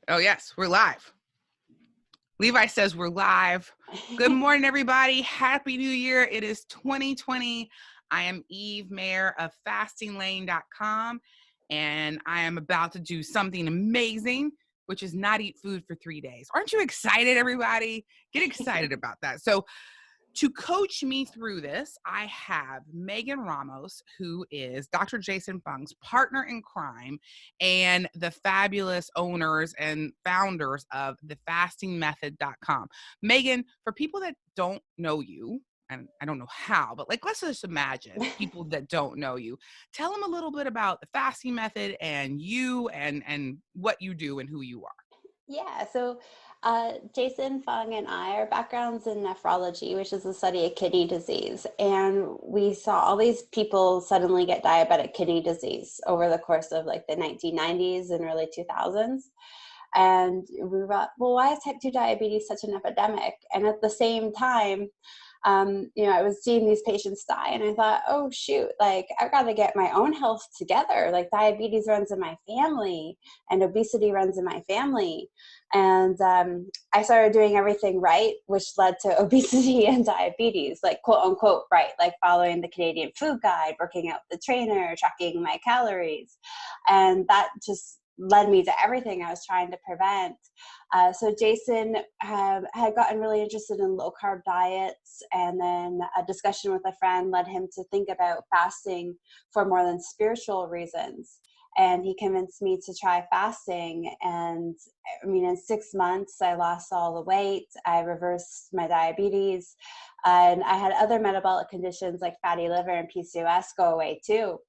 Oh, yes, we're live. Levi says we're live. Good morning, everybody. Happy New Year. It is 2020. I am Eve Mayer of fasting.fyi, and I am about to do something amazing, which is not eat food for 3 days. Aren't you excited, everybody? Get excited about that. So to coach me through this, I have Megan Ramos, who is Dr. Jason Fung's partner in crime and the fabulous owners and founders of thefastingmethod.com. Megan, for people that don't know you, and I don't know how, but let's just imagine people that don't know you. Tell them a little bit about the fasting method and you and what you do and who you are. Yeah, so Jason Fung and I, our backgrounds in nephrology, which is the study of kidney disease. And we saw all these people suddenly get diabetic kidney disease over the course of like the 1990s and early 2000s. And we thought, well, why is type 2 diabetes such an epidemic? And at the same time, I was seeing these patients die, and I thought, oh shoot, like I've got to get my own health together. Like diabetes runs in my family, and obesity runs in my family, and I started doing everything right, which led to obesity and diabetes, like quote unquote right, like following the Canadian Food Guide, working out with the trainer, tracking my calories, and that just led me to everything I was trying to prevent. So Jason had gotten really interested in low carb diets, and then a discussion with a friend led him to think about fasting for more than spiritual reasons. And he convinced me to try fasting. And I mean, in 6 months, I lost all the weight. I reversed my diabetes. And I had other metabolic conditions like fatty liver and PCOS go away too.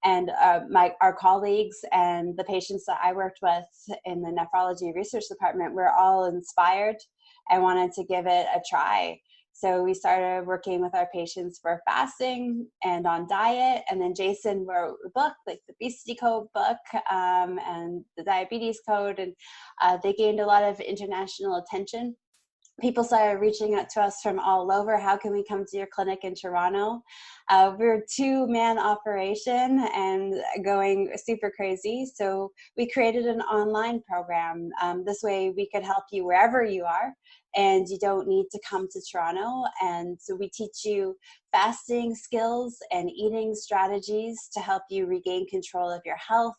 And our colleagues and the patients that I worked with in the nephrology research department were all inspired and wanted to give it a try. So we started working with our patients for fasting and on diet. And then Jason wrote a book, like the obesity code book and the diabetes code. And they gained a lot of international attention. People started reaching out to us from all over. How can we come to your clinic in Toronto? We're a 2-man operation and going super crazy. So we created an online program. This way we could help you wherever you are, and you don't need to come to Toronto. And so we teach you fasting skills and eating strategies to help you regain control of your health,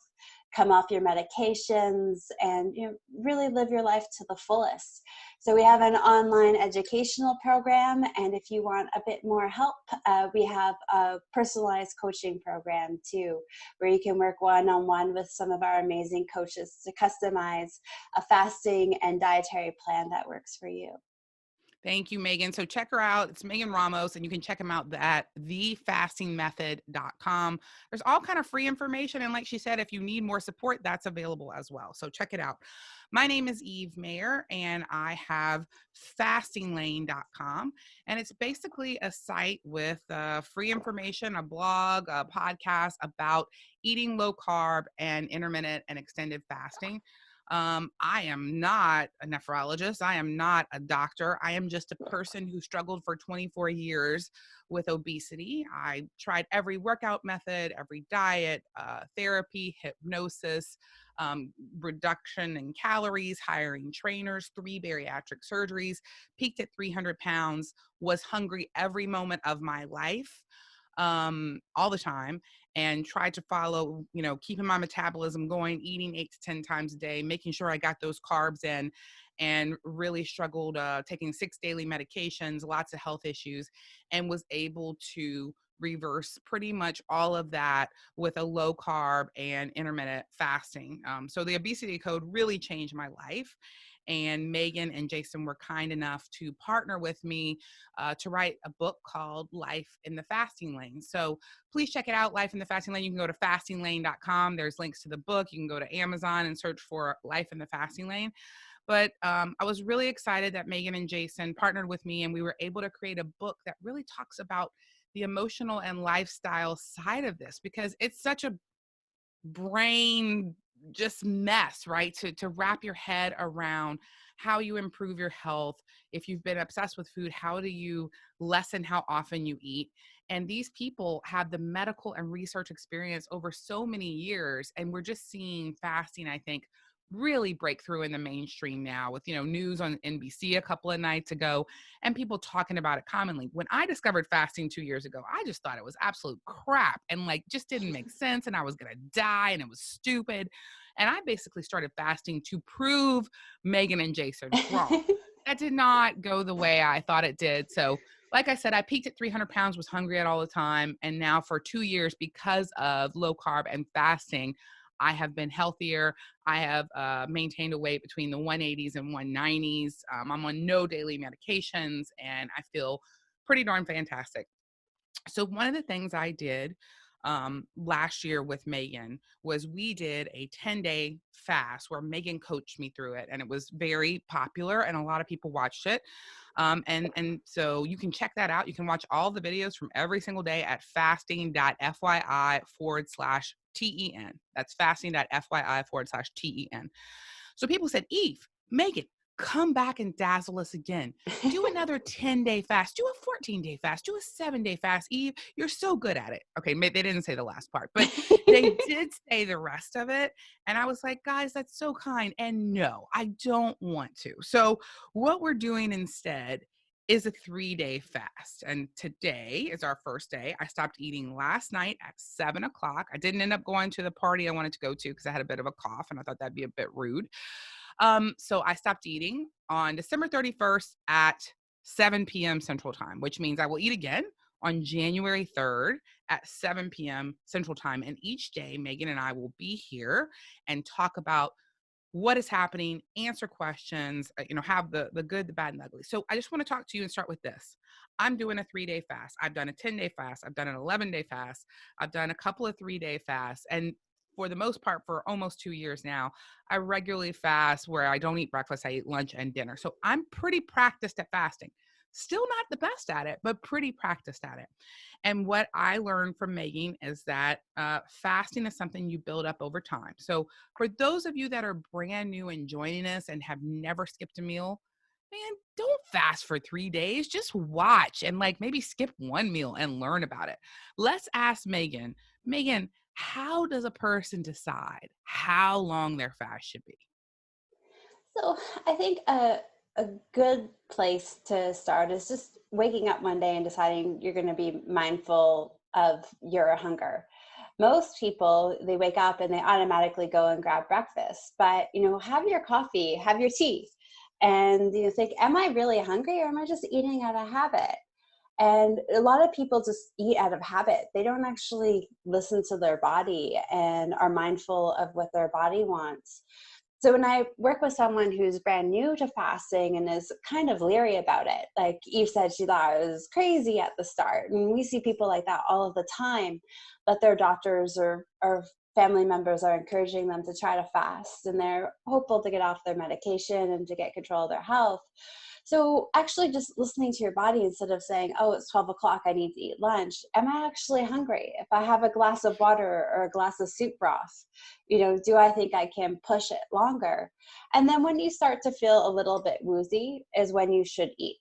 come off your medications, and really live your life to the fullest. So we have an online educational program, and if you want a bit more help, we have a personalized coaching program too, where you can work one-on-one with some of our amazing coaches to customize a fasting and dietary plan that works for you. Thank you, Megan. So check her out. It's Megan Ramos, and you can check them out at thefastingmethod.com. There's all kind of free information. And like she said, if you need more support, that's available as well. So check it out. My name is Eve Mayer, and I have fastinglane.com. And it's basically a site with free information, a blog, a podcast about eating low carb and intermittent and extended fasting. I am not a nephrologist. I am not a doctor. I am just a person who struggled for 24 years with obesity. I tried every workout method, every diet, therapy, hypnosis, reduction in calories, hiring trainers, 3 bariatric surgeries, peaked at 300 pounds, was hungry every moment of my life, all the time, and tried to follow, keeping my metabolism going, eating 8 to 10 times a day, making sure I got those carbs in, and really struggled taking 6 daily medications, lots of health issues, and was able to reverse pretty much all of that with a low carb and intermittent fasting. So the obesity code really changed my life. And Megan and Jason were kind enough to partner with me to write a book called Life in the Fasting Lane. So please check it out, Life in the Fasting Lane. You can go to fastinglane.com. There's links to the book. You can go to Amazon and search for Life in the Fasting Lane. But I was really excited that Megan and Jason partnered with me, and we were able to create a book that really talks about the emotional and lifestyle side of this, because it's such a brain just mess, right? To wrap your head around how you improve your health. If you've been obsessed with food, how do you lessen how often you eat? And these people have the medical and research experience over so many years. And we're just seeing fasting, I think, really break through in the mainstream now with, news on NBC a couple of nights ago and people talking about it commonly. When I discovered fasting 2 years ago, I just thought it was absolute crap and like just didn't make sense and I was going to die and it was stupid. And I basically started fasting to prove Megan and Jason wrong. That did not go the way I thought it did. So, like I said, I peaked at 300 pounds, was hungry at all the time. And now for 2 years, because of low carb and fasting, I have been healthier. I have maintained a weight between the 180s and 190s. I'm on no daily medications and I feel pretty darn fantastic. So one of the things I did last year with Megan was we did a 10-day fast where Megan coached me through it, and it was very popular and a lot of people watched it. And so you can check that out. You can watch all the videos from every single day at fasting.fyi/TEN. That's fasting.fyi/TEN. So people said, Eve, Megan, come back and dazzle us again. Do another 10-day fast. Do a 14-day fast. Do a 7-day fast. Eve, you're so good at it. Okay, they didn't say the last part, but they did say the rest of it. And I was like, guys, that's so kind. And no, I don't want to. So what we're doing instead is a 3-day fast. And today is our first day. I stopped eating last night at 7 o'clock. I didn't end up going to the party I wanted to go to because I had a bit of a cough and I thought that'd be a bit rude. So I stopped eating on December 31st at 7 p.m. Central Time, which means I will eat again on January 3rd at 7 p.m. Central Time. And each day, Megan and I will be here and talk about what is happening, answer questions, have the good, the bad, and the ugly. So I just want to talk to you and start with this. I'm doing a 3-day fast. I've done a 10-day fast. I've done an 11-day fast. I've done a couple of 3-day fasts. And for the most part, for almost 2 years now, I regularly fast where I don't eat breakfast. I eat lunch and dinner. So I'm pretty practiced at fasting. Still not the best at it, but pretty practiced at it. And what I learned from Megan is that fasting is something you build up over time. So for those of you that are brand new and joining us and have never skipped a meal, man, don't fast for 3 days. Just watch and like maybe skip one meal and learn about it. Let's ask Megan. Megan, how does a person decide how long their fast should be? So I think a good place to start is just waking up one day and deciding you're going to be mindful of your hunger. Most people, they wake up and they automatically go and grab breakfast, but have your coffee, have your tea, and think, am I really hungry or am I just eating out of habit? And a lot of people just eat out of habit. They don't actually listen to their body and are mindful of what their body wants. So when I work with someone who's brand new to fasting and is kind of leery about it, like Eve said, she thought it was crazy at the start. And we see people like that all of the time, but their doctors or family members are encouraging them to try to fast, and they're hopeful to get off their medication and to get control of their health. So actually just listening to your body instead of saying, oh, it's 12 o'clock, I need to eat lunch. Am I actually hungry? If I have a glass of water or a glass of soup broth, do I think I can push it longer? And then when you start to feel a little bit woozy is when you should eat.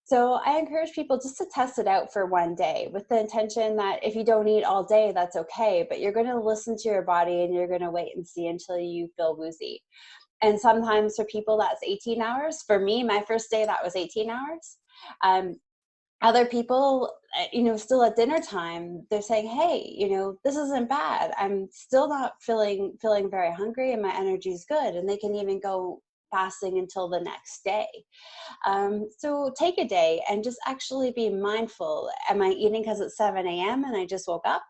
So I encourage people just to test it out for one day with the intention that if you don't eat all day, that's okay, but you're going to listen to your body and you're going to wait and see until you feel woozy. And sometimes for people that's 18 hours. For me, my first day, that was 18 hours. Other people, still at dinner time, they're saying, hey, this isn't bad. I'm still not feeling very hungry and my energy is good. And they can even go fasting until the next day. So take a day and just actually be mindful. Am I eating because it's 7 a.m. and I just woke up?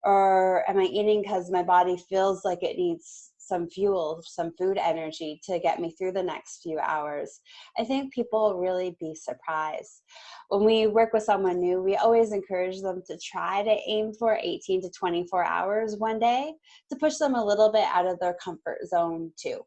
Or am I eating because my body feels like it needs some fuel, some food energy to get me through the next few hours? I think people will really be surprised. When we work with someone new, we always encourage them to try to aim for 18 to 24 hours one day to push them a little bit out of their comfort zone too.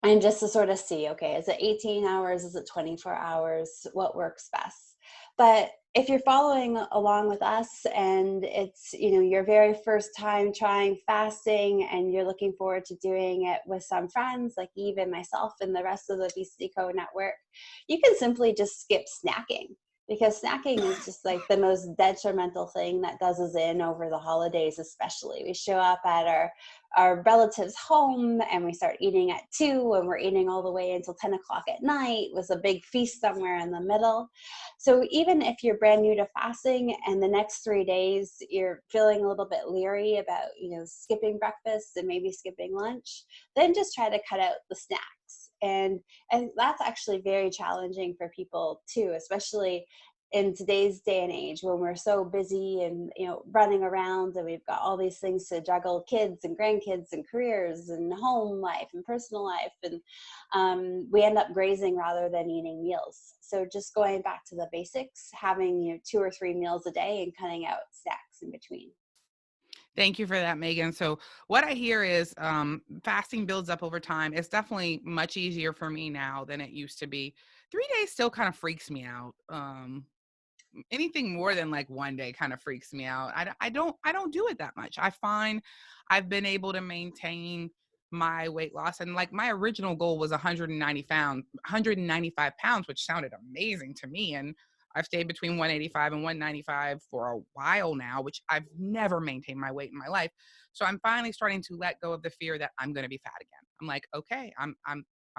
And just to sort of see, okay, is it 18 hours? Is it 24 hours? What works best? But if you're following along with us and it's, your very first time trying fasting and you're looking forward to doing it with some friends like Eve and myself and the rest of the Obesity Co network, you can simply just skip snacking. because snacking is just like the most detrimental thing that does us in over the holidays. Especially we show up at our relatives home and we start eating at 2 and we're eating all the way until 10 o'clock at night with a big feast somewhere in the middle. So even if you're brand new to fasting and the next 3 days you're feeling a little bit leery about, skipping breakfast and maybe skipping lunch, then just try to cut out the snacks. And that's actually very challenging for people too, especially in today's day and age when we're so busy and running around, and we've got all these things to juggle: kids and grandkids and careers and home life and personal life, and we end up grazing rather than eating meals. So just going back to the basics, having 2 or 3 meals a day and cutting out snacks in between. Thank you for that, Megan. So what I hear is fasting builds up over time. It's definitely much easier for me now than it used to be. 3 days still kind of freaks me out. Anything more than like one day kind of freaks me out. I don't do it that much. I find I've been able to maintain my weight loss, and like my original goal was 195 pounds, which sounded amazing to me. And I've stayed between 185 and 195 for a while now, which I've never maintained my weight in my life. So I'm finally starting to let go of the fear that I'm going to be fat again. I'm like, okay, I'm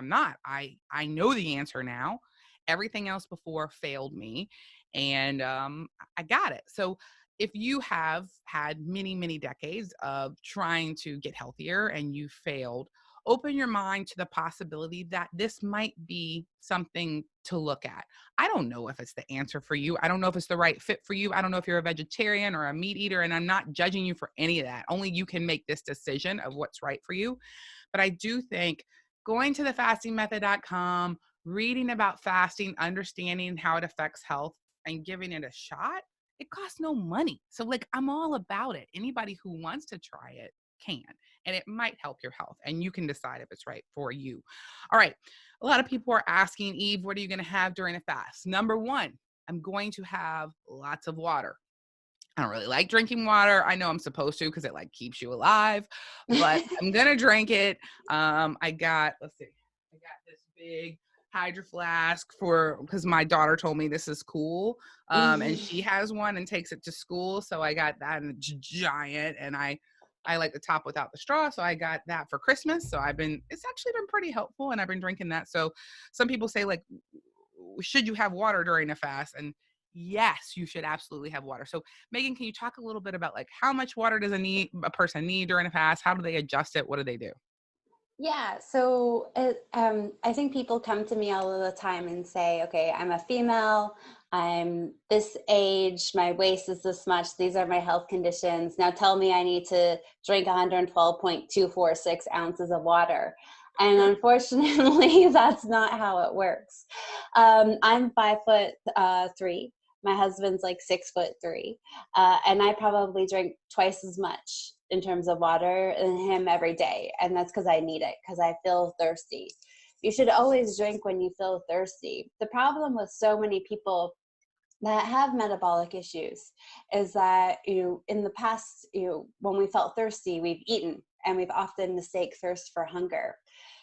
not. I know the answer now. Everything else before failed me, and I got it. So if you have had many, many decades of trying to get healthier and you failed, open your mind to the possibility that this might be something to look at. I don't know if it's the answer for you. I don't know if it's the right fit for you. I don't know if you're a vegetarian or a meat eater, and I'm not judging you for any of that. Only you can make this decision of what's right for you. But I do think going to the fastingmethod.com, reading about fasting, understanding how it affects health, and giving it a shot, it costs no money. So like I'm all about it. Anybody who wants to try it can, and it might help your health, and you can decide if it's right for you. All right. A lot of people are asking, Eve, what are you going to have during a fast? Number one, I'm going to have lots of water. I don't really like drinking water. I know I'm supposed to because it like keeps you alive, but I'm gonna drink it. I got, let's see, I got this big hydro flask for because my daughter told me this is cool, and she has one and takes it to school. So I got that, and it's giant, and I like the top without the straw, so I got that for Christmas. So it's actually been pretty helpful, and I've been drinking that. So some people say like, should you have water during a fast? And yes, you should absolutely have water. So Megan, can you talk a little bit about like how much water does a person need during a fast? How do they adjust it? What do they do? Yeah, so I think people come to me all of the time and say, okay, I'm a female, I'm this age, my waist is this much, these are my health conditions. Now tell me I need to drink 112.246 ounces of water. And unfortunately, that's not how it works. I'm 5'3". My husband's like 6'3", and I probably drink twice as much in terms of water than him every day, and that's because I need it because I feel thirsty. You should always drink when you feel thirsty. The problem with so many people that have metabolic issues is that in the past when we felt thirsty, we've eaten, and we've often mistake thirst for hunger.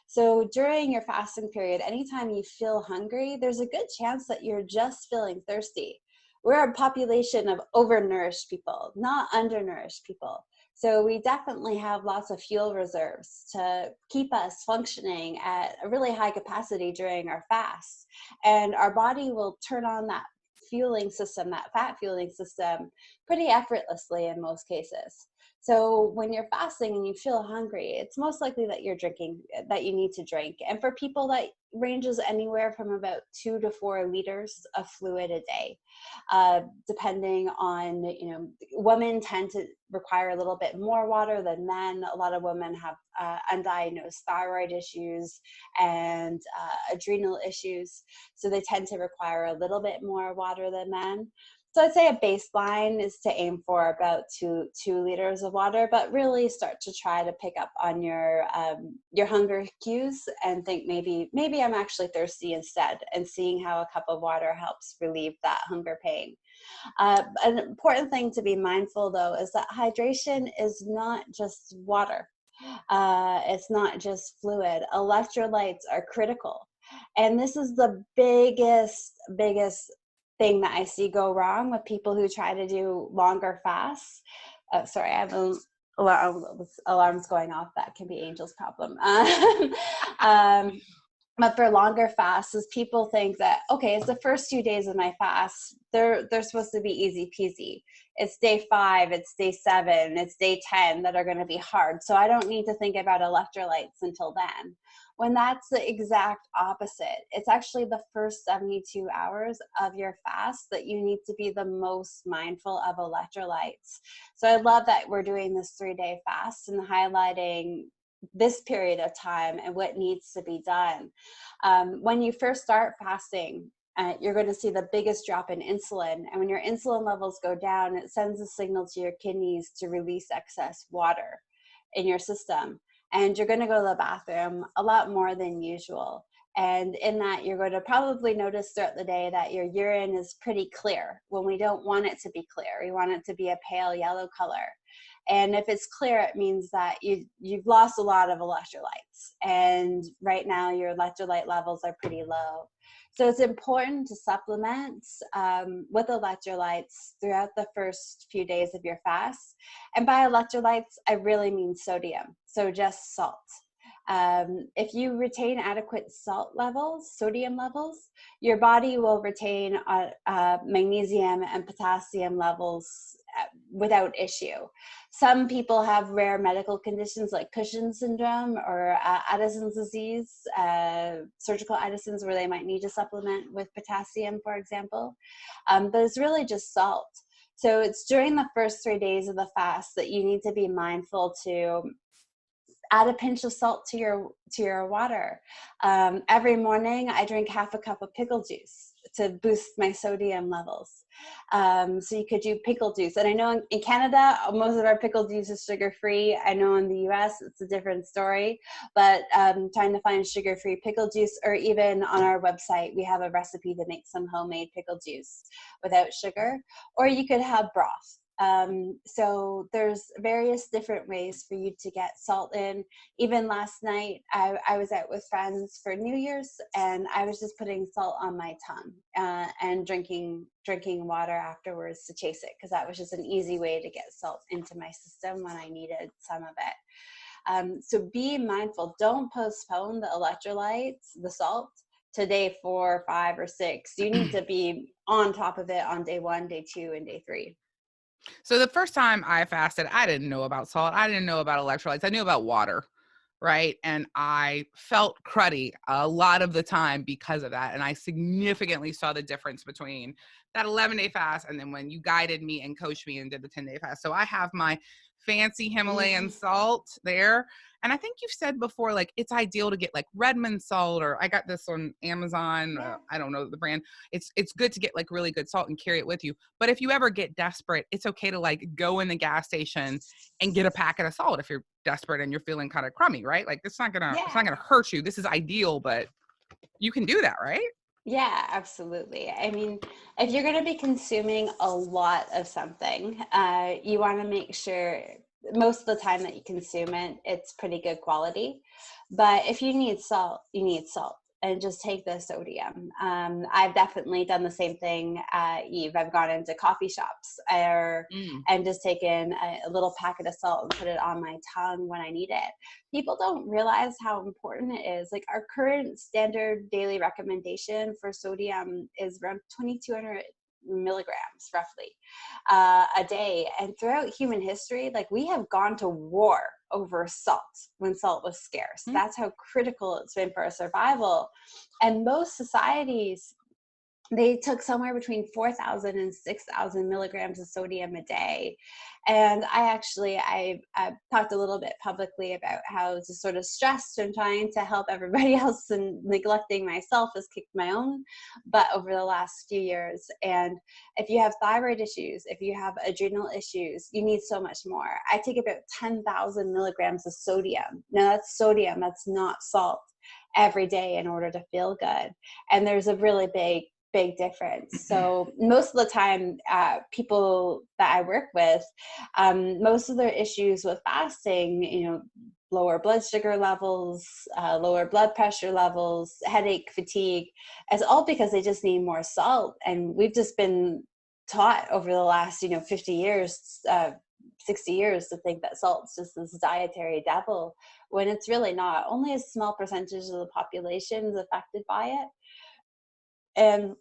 So during your fasting period, anytime you feel hungry, there's a good chance that you're just feeling thirsty. We're a population of overnourished people, not undernourished people. So we definitely have lots of fuel reserves to keep us functioning at a really high capacity during our fast. And our body will turn on that fueling system, that fat fueling system, pretty effortlessly in most cases. So when you're fasting and you feel hungry, it's most likely that you're drinking, that you need to drink. And for people, that ranges anywhere from about 2 to 4 liters of fluid a day, depending on, women tend to require a little bit more water than men. A lot of women have undiagnosed thyroid issues and adrenal issues, so they tend to require a little bit more water than men. So I'd say a baseline is to aim for about two liters of water, but really start to try to pick up on your hunger cues and think maybe I'm actually thirsty instead, and seeing how a cup of water helps relieve that hunger pain. An important thing to be mindful, though, is that hydration is not just water. It's not just fluid. Electrolytes are critical. And this is the biggest thing that I see go wrong with people who try to do longer fasts. Sorry, I have alarms going off. That can be Angel's problem. But for longer fasts, is people think that, okay, it's the first 2 days of my fast. They're supposed to be easy peasy. It's day 5, it's day 7, it's day 10 that are going to be hard. So I don't need to think about electrolytes until then. When that's the exact opposite. It's actually the first 72 hours of your fast that you need to be the most mindful of electrolytes. So I love that we're doing this 3-day fast and highlighting this period of time and what needs to be done. When you first start fasting, you're going to see the biggest drop in insulin. And when your insulin levels go down, it sends a signal to your kidneys to release excess water in your system. And you're going to go to the bathroom a lot more than usual. And in that, you're going to probably notice throughout the day that your urine is pretty clear when we don't want it to be clear. We want it to be a pale yellow color. And if it's clear, it means that you've lost a lot of electrolytes. And right now, your electrolyte levels are pretty low. So it's important to supplement with electrolytes throughout the first few days of your fast. And by electrolytes, I really mean sodium, so just salt. If you retain adequate salt levels, sodium levels, your body will retain magnesium and potassium levels without issue. Some people have rare medical conditions like Cushing's syndrome or Addison's disease, surgical Addison's, where they might need to supplement with potassium, for example. But it's really just salt. So it's during the first 3 days of the fast that you need to be mindful to add a pinch of salt to your water. Every morning I drink half a cup of pickle juice to boost my sodium levels. So you could do pickle juice. And I know in Canada, most of our pickle juice is sugar-free. I know in the US, it's a different story, but trying to find sugar-free pickle juice, or even on our website, we have a recipe to make some homemade pickle juice without sugar, or you could have broth. So there's various different ways for you to get salt in. Even last night, I was out with friends for New Year's, and I was just putting salt on my tongue and drinking water afterwards to chase it, because that was just an easy way to get salt into my system when I needed some of it. So be mindful. Don't postpone the electrolytes, the salt, to day 4, 5, or 6. You need to be on top of it on day 1, day 2, and day 3. So the first time I fasted, I didn't know about salt. I didn't know about electrolytes. I knew about water, right? And I felt cruddy a lot of the time because of that. And I significantly saw the difference between that 11-day fast and then when you guided me and coached me and did the 10-day fast. So I have my fancy Himalayan salt there. And I think you've said before, like, it's ideal to get like Redmond salt, or I got this on Amazon. I don't know the brand. It's good to get like really good salt and carry it with you. But if you ever get desperate, it's okay to like go in the gas station and get a packet of salt if you're desperate and you're feeling kind of crummy, right? Like it's not gonna hurt you. This is ideal, but you can do that, right? Yeah, absolutely. I mean, if you're going to be consuming a lot of something, you want to make sure most of the time that you consume it, it's pretty good quality. But if you need salt, you need salt. And just take the sodium. I've definitely done the same thing, Eve. I've gone into coffee shops and just taken a little packet of salt and put it on my tongue when I need it. People don't realize how important it is. Like, our current standard daily recommendation for sodium is around 2,200 milligrams roughly a day. And throughout human history, like, we have gone to war over salt when salt was scarce. That's how critical it's been for our survival. And most societies, they took somewhere between 4,000 and 6,000 milligrams of sodium a day. And I've talked a little bit publicly about how just sort of stressed and trying to help everybody else and neglecting myself has kicked my own butt over the last few years. And if you have thyroid issues, if you have adrenal issues, you need so much more. I take about 10,000 milligrams of sodium. Now that's sodium, that's not salt, every day in order to feel good. And there's a really big difference. So most of the time, people that I work with, most of their issues with fasting, lower blood sugar levels, lower blood pressure levels, headache, fatigue. It's all because they just need more salt. And we've just been taught over the last, 50 years, 60 years to think that salt's just this dietary devil, when it's really not. Only a small percentage of the population is affected by it. And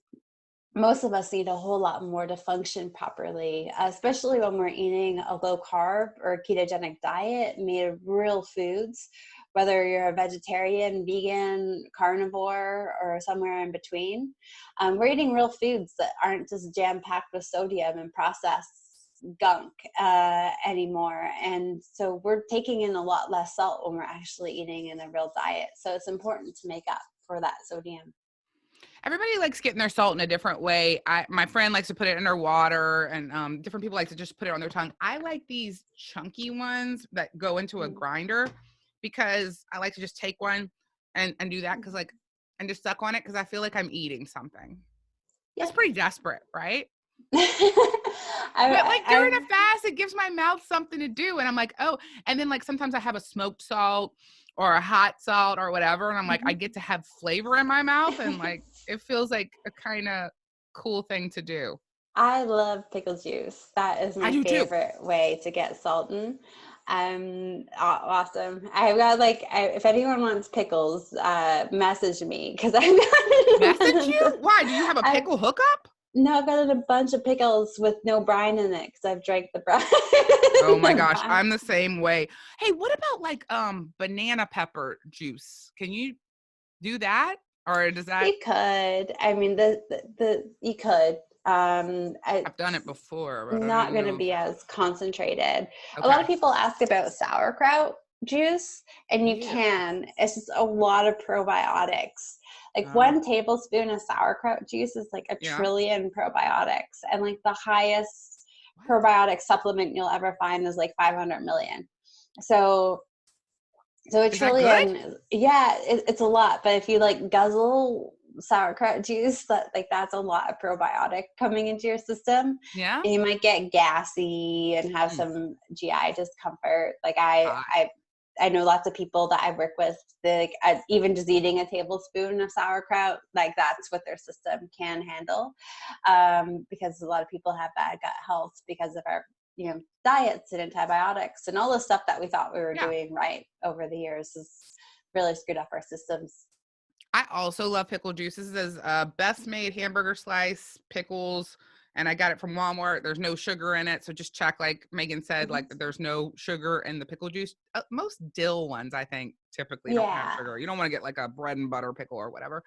most of us need a whole lot more to function properly, especially when we're eating a low carb or ketogenic diet made of real foods, whether you're a vegetarian, vegan, carnivore, or somewhere in between. We're eating real foods that aren't just jam-packed with sodium and processed gunk anymore. And so we're taking in a lot less salt when we're actually eating in a real diet. So it's important to make up for that sodium. Everybody likes getting their salt in a different way. My friend likes to put it in her water, and different people like to just put it on their tongue. I like these chunky ones that go into a grinder, because I like to just take one and do that, because and just suck on it, because I feel like I'm eating something. Yeah. That's pretty desperate, right? I, But like during a fast, it gives my mouth something to do, and I'm like, oh. And then like sometimes I have a smoked salt or a hot salt or whatever, and I'm like, I get to have flavor in my mouth, and like it feels like a kind of cool thing to do. I love pickle juice. That is I my do too. favorite way to get salt in. Awesome. I've got if anyone wants pickles, message me, because I've Message got you? Why? Do you have a I've pickle hookup? no, I've got a bunch of pickles with no brine in it because I've drank the brine. Oh my the gosh, brine. I'm the same way. Hey, what about like banana pepper juice? Can you do that? Or does that You could. I mean, you could. I've done it before, but I Not don't going to know. be as concentrated. A lot Okay. of people ask about sauerkraut juice, and you Ew. can. It's just a lot of probiotics. Like Oh, 1 tablespoon of sauerkraut juice is like a yeah. trillion probiotics, and like the highest What? probiotic supplement you'll ever find is like 500 million. So a Is that good? trillion, yeah, it's a lot. But if you like guzzle sauerkraut juice, that's a lot of probiotic coming into your system, Yeah. and you might get gassy and have Mm. some GI discomfort. Like I know lots of people that I work with, even just eating a tablespoon of sauerkraut, like that's what their system can handle, because a lot of people have bad gut health because of our diets and antibiotics and all the stuff that we thought we were Yeah. doing right over the years has really screwed up our systems. I also love pickle juices. This is Best Made hamburger slice pickles, and I got it from Walmart. There's no sugar in it, so just check, like Megan said, like that there's no sugar in the pickle juice. Most dill ones, I think, typically don't have Yeah. sugar. You don't want to get like a bread and butter pickle or whatever.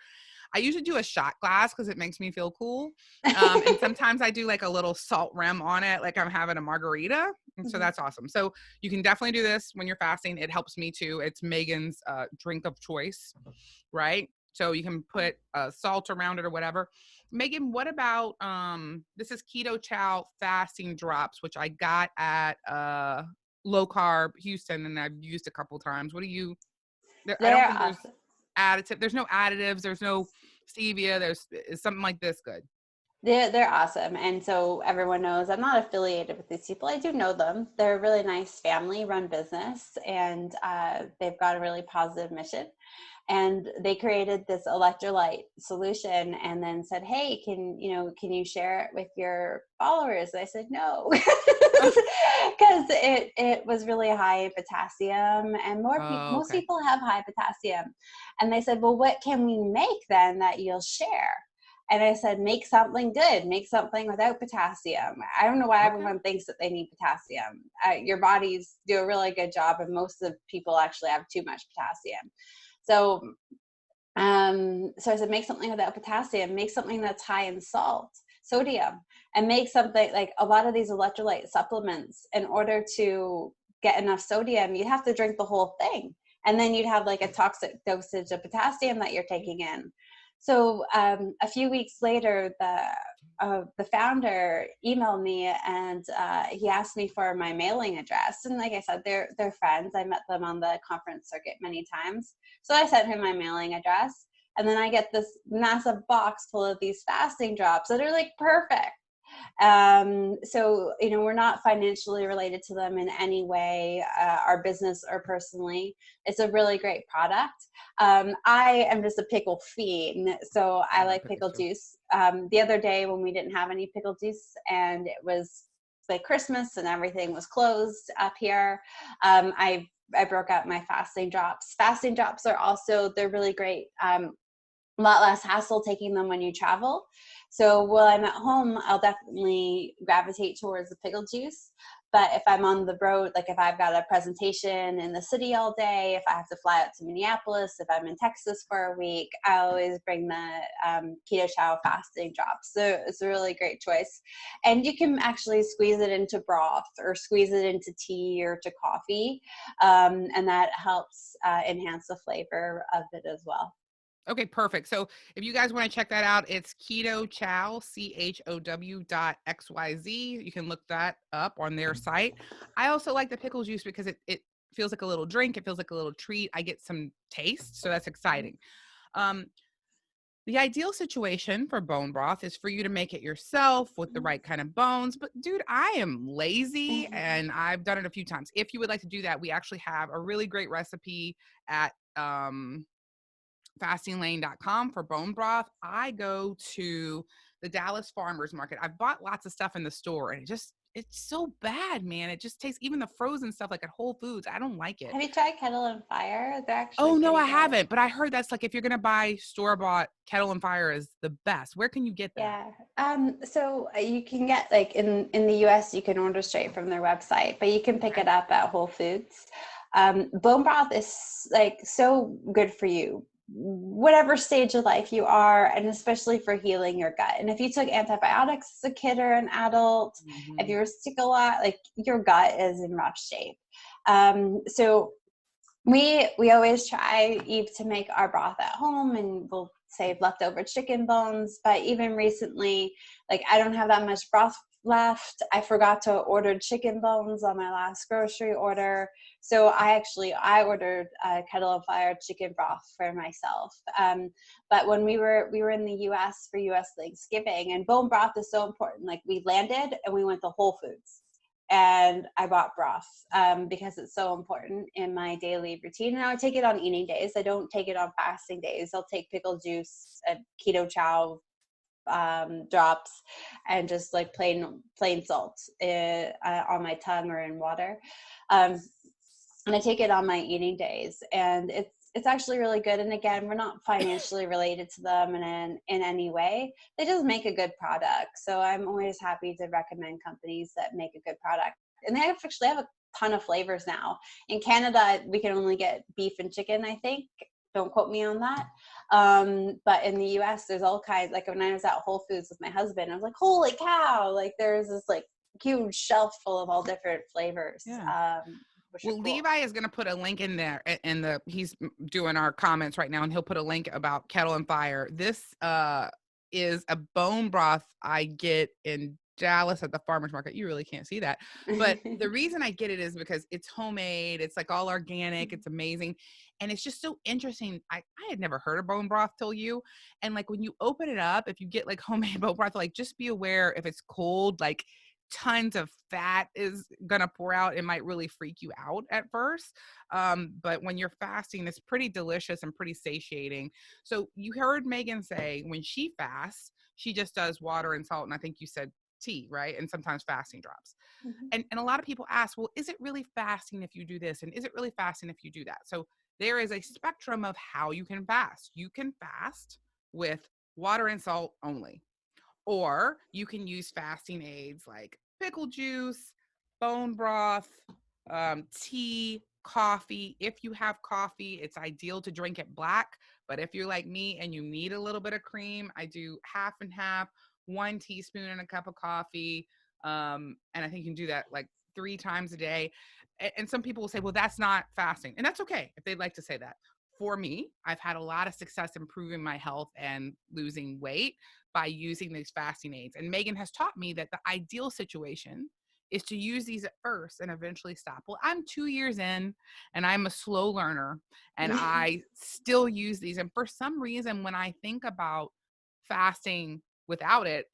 I usually do a shot glass because it makes me feel cool. And sometimes I do like a little salt rim on it, like I'm having a margarita. And so that's awesome. So you can definitely do this when you're fasting. It helps me too. It's Megan's drink of choice, right? So you can put salt around it or whatever. Megan, what about this is Keto Chow fasting drops, which I got at Low Carb Houston, and I've used a couple times. What do you? I don't They're think there's awesome. additive. There's no additives. There's no stevia. Is something like this good? They're awesome. And so everyone knows I'm not affiliated with these people. I do know them. They're a really nice family run business, and they've got a really positive mission. And they created this electrolyte solution and then said, hey, can you share it with your followers? And I said, no, because it was really high in potassium, and Oh, most okay. people have high potassium. And they said, well, what can we make then that you'll share? And I said, make something good, make something without potassium. I don't know why Okay. everyone thinks that they need potassium. Your bodies do a really good job, and most of people actually have too much potassium. So, so I said, make something without potassium, make something that's high in sodium, and make something like a lot of these electrolyte supplements. In order to get enough sodium, you have to drink the whole thing. And then you'd have like a toxic dosage of potassium that you're taking in. So a few weeks later, the founder emailed me, and he asked me for my mailing address. And like I said, they're friends. I met them on the conference circuit many times. So I sent him my mailing address, and then I get this massive box full of these fasting drops that are like perfect. So, we're not financially related to them in any way, our business or personally. It's a really great product. I am just a pickle fiend, so I I love like pickles pickle too. juice. The other day when we didn't have any pickle juice and it was like Christmas and everything was closed up here, I broke out my fasting drops. Fasting drops are also, they're really great. A lot less hassle taking them when you travel. So while I'm at home, I'll definitely gravitate towards the pickle juice. But if I'm on the road, like if I've got a presentation in the city all day, if I have to fly out to Minneapolis, if I'm in Texas for a week, I always bring the Keto Chow fasting drops. So it's a really great choice. And you can actually squeeze it into broth or squeeze it into tea or to coffee. And that helps enhance the flavor of it as well. Okay, perfect. So if you guys want to check that out, it's Keto Chow, CHOW.XYZ. You can look that up on their site. I also like the pickle juice because it feels like a little drink. It feels like a little treat. I get some taste, so that's exciting. Um, the ideal situation for bone broth is for you to make it yourself with the right kind of bones. But dude, I am lazy and I've done it a few times. If you would like to do that, we actually have a really great recipe at fastinglane.com for bone broth. I go to the Dallas Farmers Market. I've bought lots of stuff in the store and it's so bad, man. It just tastes, even the frozen stuff like at Whole Foods, I don't like it. Have you tried Kettle and Fire? They're actually Oh no, pretty I good. haven't. But I heard that's like if you're gonna buy store-bought, Kettle and Fire is the best. Where can you get that? Yeah. So you can get like in the US, you can order straight from their website, but you can pick Okay. it up at Whole Foods. Bone broth is like so good for you, whatever stage of life you are, and especially for healing your gut. And if you took antibiotics as a kid or an adult, if Mm-hmm. you were sick a lot, like your gut is in rough shape. So we always try, Eve, to make our broth at home, and we'll save leftover chicken bones. But even recently, like I don't have that much broth left. I forgot to order chicken bones on my last grocery order, so I ordered Kettle of Fire chicken broth for myself. But when we were in the U.S. for U.S. Thanksgiving, and bone broth is so important. Like we landed and we went to Whole Foods and I bought broth because it's so important in my daily routine. And I would take it on eating days. I don't take it on fasting days. I'll take pickle juice, keto chow drops, and just like plain salt on my tongue or in water. Um, and I take it on my eating days, and it's actually really good. And again, we're not financially related to them in any way. They just make a good product. So I'm always happy to recommend companies that make a good product. And they actually have a ton of flavors now. In Canada, we can only get beef and chicken, I think. Don't quote me on that. But in the US, there's all kinds. Like when I was at Whole Foods with my husband, I was like, holy cow, like there's this like huge shelf full of all different flavors. Yeah. Which are Well, cool. Levi is going to put a link in there he's doing our comments right now and he'll put a link about Kettle and Fire. This is a bone broth I get in Dallas at the farmers market. You really can't see that. But the reason I get it is because it's homemade. It's like all organic. It's amazing. And it's just so interesting. I had never heard of bone broth till you. And like when you open it up, if you get like homemade bone broth, like just be aware if it's cold, like tons of fat is gonna pour out. It might really freak you out at first, but when you're fasting, it's pretty delicious and pretty satiating. So you heard Megan say when she fasts, she just does water and salt, and I think you said tea, right? And sometimes fasting drops. Mhm. And a lot of people ask, well, is it really fasting if you do this? And is it really fasting if you do that? So there is a spectrum of how you can fast. You can fast with water and salt only. Or you can use fasting aids like pickle juice, bone broth, tea, coffee. If you have coffee, it's ideal to drink it black. But if you're like me and you need a little bit of cream, I do half and half, 1 teaspoon in a cup of coffee. And I think you can do that like 3 times a day. And some people will say, well, that's not fasting. And that's okay if they'd like to say that. For me, I've had a lot of success improving my health and losing weight by using these fasting aids. And Megan has taught me that the ideal situation is to use these at first and eventually stop. Well, I'm 2 years in and I'm a slow learner and I still use these. And for some reason, when I think about fasting without it,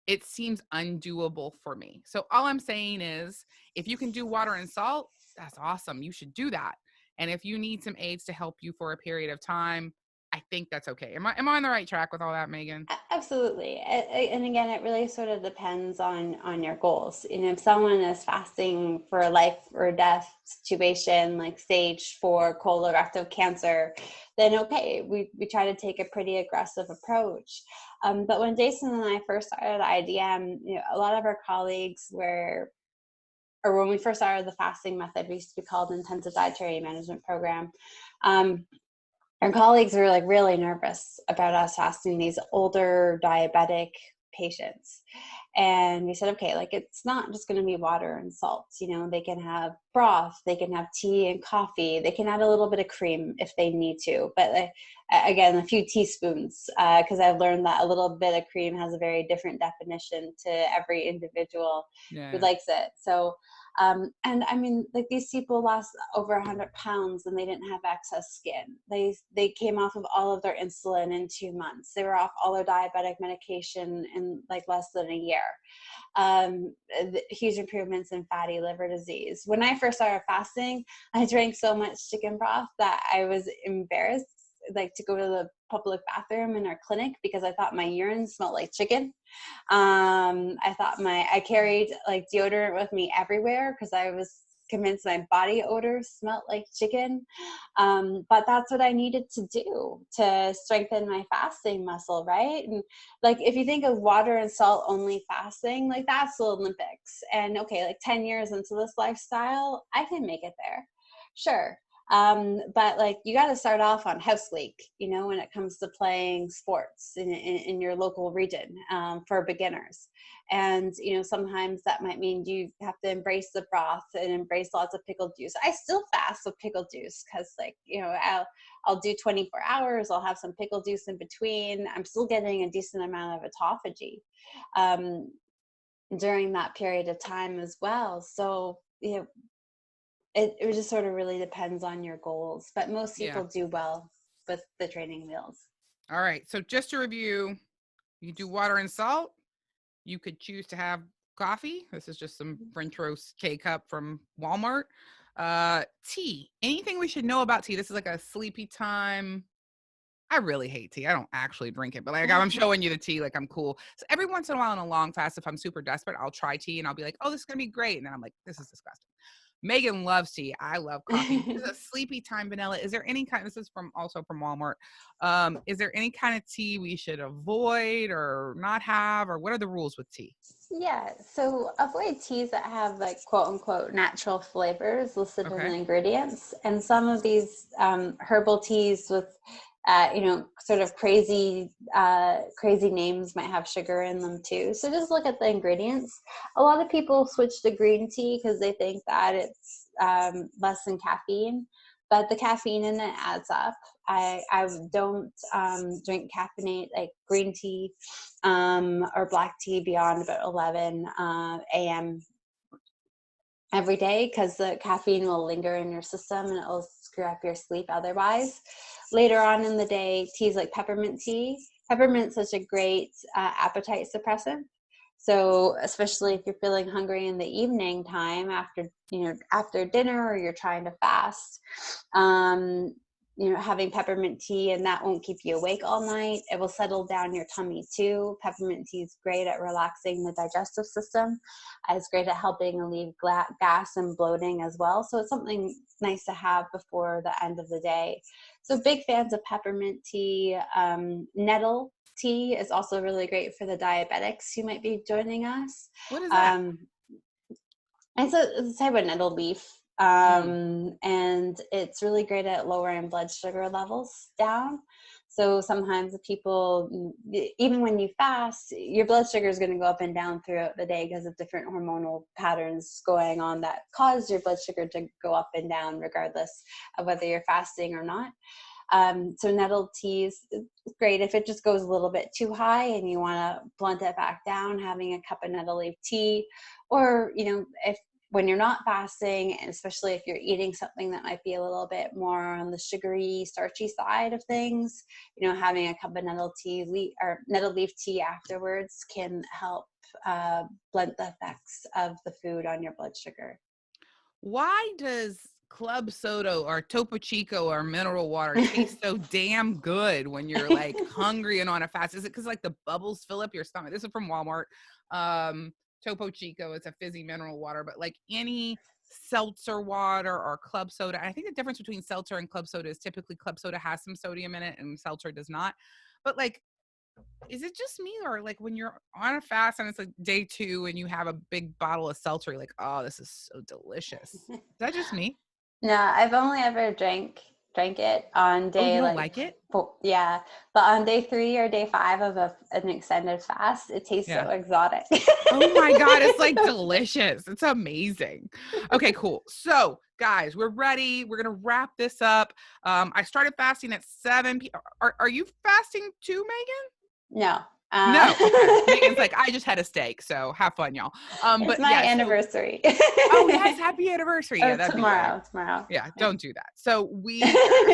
it seems undoable for me. So all I'm saying is, if you can do water and salt, that's awesome. You should do that. And if you need some aids to help you for a period of time, I think that's okay. Am I on the right track with all that, Megan? Absolutely. And again, it really sort of depends on your goals. If someone is fasting for a life or death situation, like stage 4 colorectal cancer, then okay, we try to take a pretty aggressive approach. But when Jason and I first started IDM, a lot of our colleagues were, or when we first started the fasting method, we used to be called Intensive Dietary Management Program. Our colleagues were like really nervous about us fasting these older diabetic patients. And we said, okay, like it's not just going to be water and salt. They can have broth, they can have tea and coffee, they can add a little bit of cream if they need to. But again, a few teaspoons, because I've learned that a little bit of cream has a very different definition to every individual who likes it. So and I mean, like these people lost over 100 pounds and they didn't have excess skin. They came off of all of their insulin in 2 months. They were off all their diabetic medication in like less than a year. Huge improvements in fatty liver disease. When I first started fasting, I drank so much chicken broth that I was embarrassed like to go to the public bathroom in our clinic because I thought my urine smelled like chicken. I carried like deodorant with me everywhere because I was convinced my body odor smelled like chicken. But that's what I needed to do to strengthen my fasting muscle, right? And like, if you think of water and salt only fasting, like that's the Olympics. And okay, like 10 years into this lifestyle, I can make it there. Sure. But like you got to start off on house league, when it comes to playing sports in your local region for beginners. And, sometimes that might mean you have to embrace the broth and embrace lots of pickle juice. I still fast with pickle juice because like, I'll do 24 hours. I'll have some pickle juice in between. I'm still getting a decent amount of autophagy during that period of time as well. So, it just sort of really depends on your goals, but most people do well with the training wheels. All right. So just to review, you do water and salt. You could choose to have coffee. This is just some French roast K-cup from Walmart. Tea. Anything we should know about tea? This is like a sleepy time. I really hate tea. I don't actually drink it, but like I'm showing you the tea, like I'm cool. So every once in a while on a long fast, if I'm super desperate, I'll try tea and I'll be like, oh, this is gonna be great. And then I'm like, this is disgusting. Megan loves tea. I love coffee. This is a sleepy time vanilla. Is there any kind, this is also from Walmart. Is there any kind of tea we should avoid or not have, or what are the rules with tea? Yeah, so avoid teas that have like quote unquote natural flavors listed in the ingredients. And some of these herbal teas with sort of crazy names might have sugar in them too. So just look at the ingredients. A lot of people switch to green tea because they think that it's less in caffeine, but the caffeine in it adds up. I don't drink caffeinate like green tea or black tea beyond about 11 a.m. every day because the caffeine will linger in your system and it will screw up your sleep otherwise. Later on in the day, teas like peppermint tea. Peppermint's such a great appetite suppressant. So especially if you're feeling hungry in the evening time after dinner or you're trying to fast, having peppermint tea, and that won't keep you awake all night. It will settle down your tummy too. Peppermint tea is great at relaxing the digestive system. It's great at helping alleviate gas and bloating as well. So it's something nice to have before the end of the day. So big fans of peppermint tea. Nettle tea is also really great for the diabetics who might be joining us. What is that? It's a type of nettle leaf. And it's really great at lowering blood sugar levels down. So sometimes people, even when you fast, your blood sugar is going to go up and down throughout the day because of different hormonal patterns going on that cause your blood sugar to go up and down regardless of whether you're fasting or not. So nettle tea is great if it just goes a little bit too high and you want to blunt it back down, having a cup of nettle leaf tea, or if when you're not fasting, and especially if you're eating something that might be a little bit more on the sugary, starchy side of things, having a cup of nettle leaf tea afterwards can help blunt the effects of the food on your blood sugar. Why does club soda or Topo Chico or mineral water taste so damn good when you're like hungry and on a fast? Is it because like the bubbles fill up your stomach? This is from Walmart. Topo Chico is a fizzy mineral water, but like any seltzer water or club soda, I think the difference between seltzer and club soda is typically club soda has some sodium in it and seltzer does not. But like, is it just me, or like when you're on a fast and it's like day 2 and you have a big bottle of seltzer, you're like, oh, this is so delicious? Is that just me? No, I've only ever drank it on Oh, you day don't like like it? yeah, but on day 3 or day 5 of an extended fast, it tastes so Yeah. exotic. Oh my God, it's like delicious. It's amazing. Okay, cool. So guys, we're ready. We're gonna wrap this up. I started fasting at 7 p.m. Are you fasting too, Megan? No. No. Okay. Megan's like, I just had a steak, so have fun, y'all. It's But my yeah, so anniversary. oh, yes, happy anniversary. Yeah, Or that'd be why. tomorrow. Yeah, don't do that. So we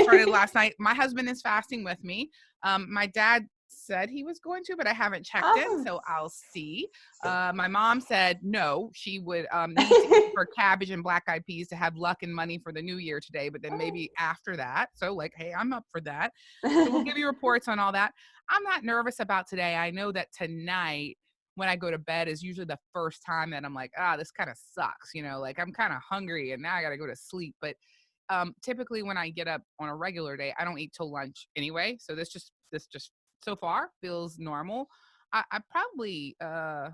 started last night. My husband is fasting with me. My dad said he was going to, but I haven't checked in, Awesome. so I'll see. My mom said no, she would need to eat her cabbage and black eyed peas to have luck and money for the new year today, but then maybe after that. So like, hey, I'm up for that. So we'll give you reports on all that. I'm not nervous about today. I know that tonight when I go to bed is usually the first time that I'm like, this kind of sucks, like I'm kind of hungry and now I got to go to sleep. But typically when I get up on a regular day, I don't eat till lunch anyway. So this just so far feels normal. I probably, I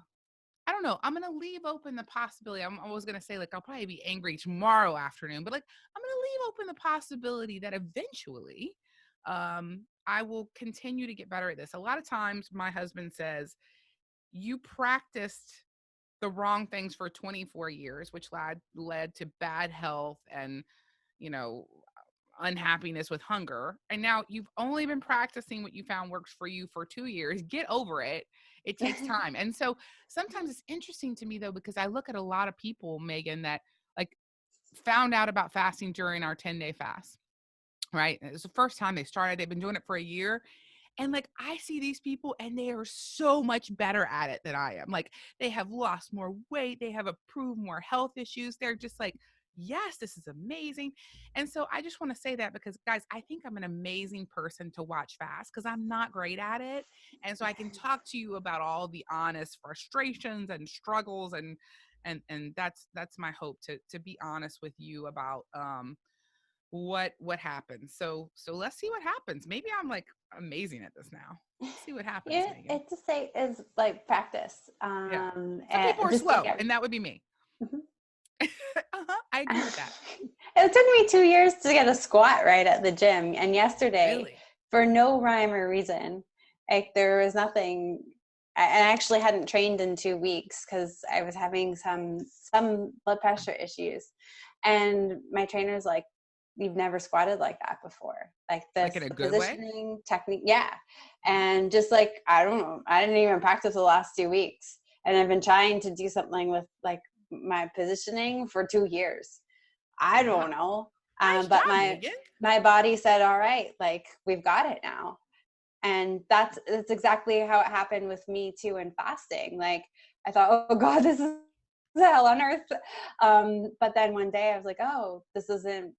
don't know. I'm going to leave open the possibility. I was going to say like, I'll probably be angry tomorrow afternoon, but like, I'm going to leave open the possibility that eventually, I will continue to get better at this. A lot of times my husband says, you practiced the wrong things for 24 years, which led to bad health and, you know, unhappiness with hunger. And now you've only been practicing what you found works for you for 2 years. Get over it. It takes time. And so sometimes it's interesting to me though, because I look at a lot of people, Megan, that like found out about fasting during our 10-day fast, right? It was the first time they started. They've been doing it for a year. And like, I see these people and they are so much better at it than I am. Like, they have lost more weight. They have improved more health issues. They're just like, yes, this is amazing. And so I just want to say that because, guys, I think I'm an amazing person to watch fast because I'm not great at it. And so I can talk to you about all the honest frustrations and struggles and that's my hope to be honest with you about what happens. So let's see what happens. Maybe I'm like amazing at this now. Let's see what happens, Yeah, Megan. it just say is like practice. Yeah. Some And people are just slow, and that would be me. Mhm. I agree with that. It took me 2 years to get a squat right at the gym, and yesterday, Really? for no rhyme or reason, like there was nothing. I actually hadn't trained in 2 weeks because I was having some blood pressure issues, and my trainer's like, "You've never squatted like that before, like Like this, in a the good way? positioning technique, yeah." And just like I don't know, I didn't even practice the last 2 weeks, and I've been trying to do something with like my positioning for 2 years. I Wow. don't know. Nice But job, Megan. my body said, all right, like we've got it now. And that's exactly how it happened with me too in fasting. Like I thought, oh God, this is hell on earth. But then one day I was like, oh, this isn't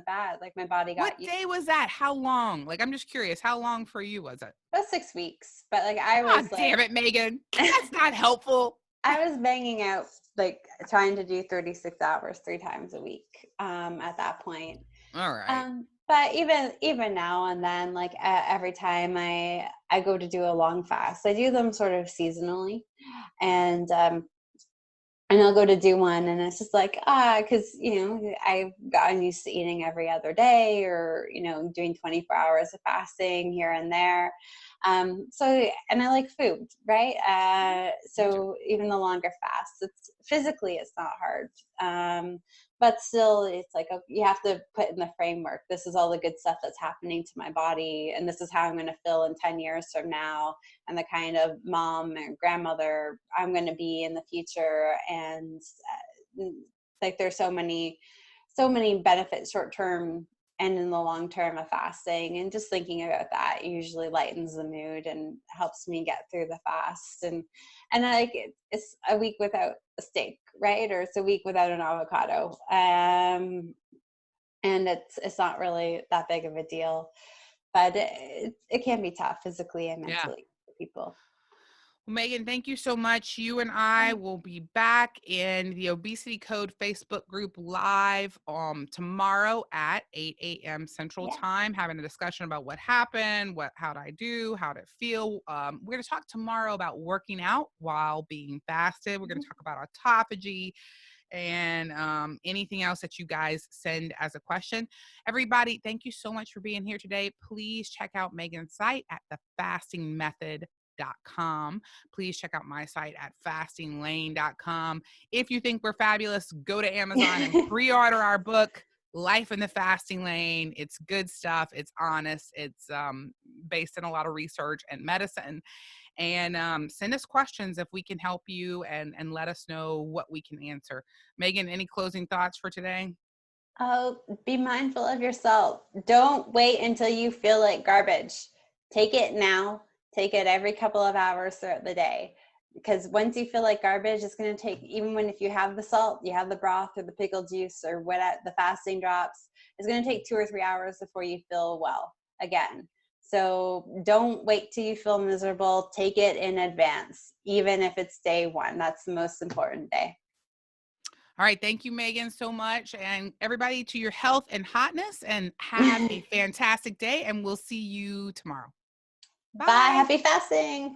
bad. Like my body What got you. day was that? How long? Like, I'm just curious. How long for you was it? About 6 weeks. But like I God was damn like it, Megan. That's not helpful. I was banging out like trying to do 36 hours 3 times a week at that point. All right. But even now and then, like every time I go to do a long fast, I do them sort of seasonally, and I'll go to do one, and it's just like because I've gotten used to eating every other day, or doing 24 hours of fasting here and there. So and I like food, right? Me too. So even the longer fasts, it's not hard. But still, it's like you have to put in the framework. This is all the good stuff that's happening to my body, and this is how I'm going to feel in 10 years from now, and the kind of mom and grandmother I'm going to be in the future. And like there's so many benefits short term and in the long term of fasting, and just thinking about that usually lightens the mood and helps me get through the fast. And like it's a week without a steak, right? Or it's a week without an avocado. And it's not really that big of a deal, but it can be tough physically and Yeah. mentally for people. Well, Megan, thank you so much. You and I will be back in the Obesity Code Facebook group live tomorrow at 8 a.m. Central Yeah. Time, having a discussion about what happened, how did I do, how did it feel. We're going to talk tomorrow about working out while being fasted. We're going to talk about autophagy and anything else that you guys send as a question. Everybody, thank you so much for being here today. Please check out Megan's site at thefastingmethod.com. Please check out my site at fastinglane.com. If you think we're fabulous, go to Amazon and pre-order our book, Life in the Fasting Lane. It's good stuff. It's honest. It's based on a lot of research and medicine. And send us questions if we can help you, and let us know what we can answer. Megan, any closing thoughts for today? Oh, be mindful of yourself. Don't wait until you feel like garbage. Take it now. Take it every couple of hours throughout the day. Because once you feel like garbage, it's going to take, even when if you have the salt, you have the broth or the pickle juice or what the fasting drops, it's going to take 2 or 3 hours before you feel well again. So don't wait till you feel miserable. Take it in advance, even if it's day one. That's the most important day. All right. Thank you, Megan, so much. And everybody, to your health and hotness, and have a fantastic day. And we'll see you tomorrow. Bye. Happy fasting.